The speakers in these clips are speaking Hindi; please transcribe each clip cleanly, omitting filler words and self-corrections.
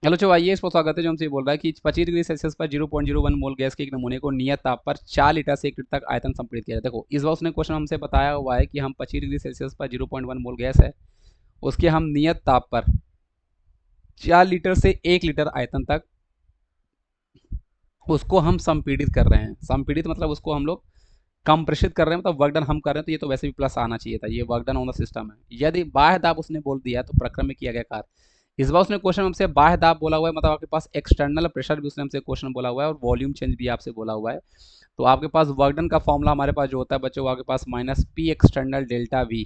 हेलो चलो आइए, इस पर स्वागत है। जो हमसे ये बोल रहा है कि 25 डिग्री सेल्सियस पर 0.01 मोल गैस के एक नमूने को नियत ताप पर 4 लीटर से 1 लीटर तक आयतन संपीड़ित किया जाए। देखो, इस बार उसने क्वेश्चन हमसे बताया हुआ है कि हम 25 डिग्री सेल्सियस पर 0.1 मोल गैस है, उसके हम नियत ताप पर 4 लीटर से 1 लीटर आयतन तक उसको हम संपीड़ित कर रहे हैं। संपीड़ित मतलब उसको हम लोग कंप्रेसित कर रहे हैं, मतलब वर्क डन हम कर रहे हैं। तो ये तो वैसे भी प्लस आना चाहिए था, ये work done on the system है। यदि बाह्य दाब उसने बोल दिया तो प्रक्रम में किया गया कार्य। इस बार उसने क्वेश्चन हमसे बाह्य दाब बोला हुआ है, मतलब आपके पास एक्सटर्नल प्रेशर भी उसने हमसे क्वेश्चन बोला हुआ है और वॉल्यूम चेंज भी आपसे बोला हुआ है। तो आपके पास वर्क डन का फॉर्मूला हमारे पास जो होता है बच्चों, आपके पास minus P external delta V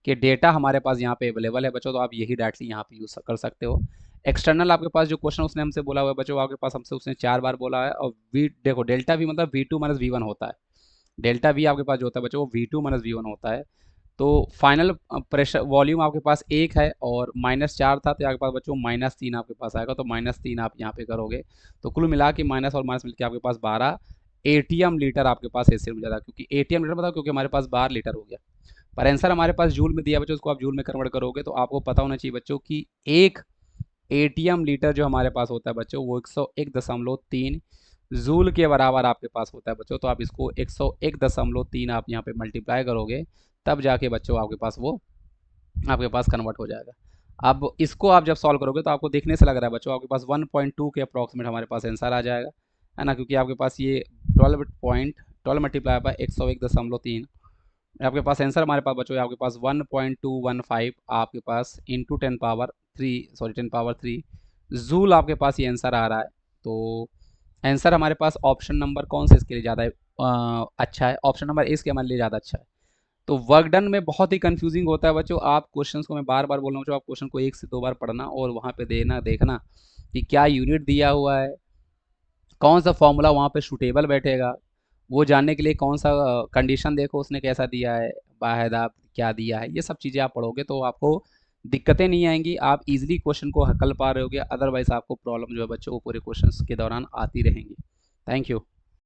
के डेटा हमारे पास यहाँ पे अवेलेबल है बच्चों। तो आप यही डायरेक्टली यहाँ पे यूज कर सकते हो। एक्सटर्नल आपके पास जो क्वेश्चन उसने हमसे बोला हुआ है बच्चों, आपके पास हमसे उसने 4 बार बोला है। और वी देखो, डेल्टा वी मतलब v two minus v one होता है। डेल्टा वी आपके पास जो होता है बच्चों वो v two minus v one होता है। तो फाइनल प्रेशर वॉल्यूम आपके पास 1 है और -4 था, तो आपके पास बच्चों -3 आपके पास आएगा। तो -3 आप यहाँ पे करोगे तो कुल मिला के माइनस और माइनस मिलकर आपके पास 12 एटीएम लीटर आपके पास ऐसे मिल जाता है। क्योंकि एटीएम लीटर बताओ, क्योंकि हमारे पास 12 लीटर हो गया। पर आंसर हमारे पास जूल में दिया बच्चों, उसको आप जूल में कन्वर्ट करोगे तो आपको पता होना चाहिए बच्चों कि एक एटीएम लीटर जो हमारे पास होता है बच्चों वो 101.3 जूल के बराबर आपके पास होता है बच्चों। तो आप इसको 101.3 आप यहाँ पे मल्टीप्लाई करोगे, तब जाके बच्चों आपके पास वो आपके पास कन्वर्ट हो जाएगा। अब इसको आप जब सॉल्व करोगे तो आपको देखने से लग रहा है बच्चों आपके पास 1.2 के अप्रॉक्सीमेट हमारे पास आंसर आ जाएगा, है ना। क्योंकि आपके पास ये 12 मल्टीप्लाई बाय 101.3 आपके पास आंसर हमारे पास बच्चों आपके पास 1.215 आपके पास into 10 power 3, sorry 10 power 3 joule आपके पास ये आंसर आ रहा है। तो आंसर हमारे पास ऑप्शन नंबर कौन सा इसके लिए ज़्यादा अच्छा है? ऑप्शन नंबर ए इसके हमारे लिए ज़्यादा अच्छा है। तो वर्क डन में बहुत ही कंफ्यूजिंग होता है बच्चों। आप क्वेश्चंस को मैं बार बार बोल रहा हूँ बच्चों, आप क्वेश्चन को 1 से 2 बार पढ़ना और वहाँ पे देना देखना कि क्या यूनिट दिया हुआ है, कौन सा फॉर्मूला वहाँ पे सूटेबल बैठेगा, वो जानने के लिए कौन सा कंडीशन देखो उसने कैसा दिया है, बाहदा क्या दिया है। ये सब चीज़ें आप पढ़ोगे तो आपको दिक्कतें नहीं आएंगी, आप इजीली क्वेश्चन को हकल पा रहे होगे। अदरवाइज आपको प्रॉब्लम जो है बच्चों वो पूरे क्वेश्चंस के दौरान आती रहेंगी। Thank you.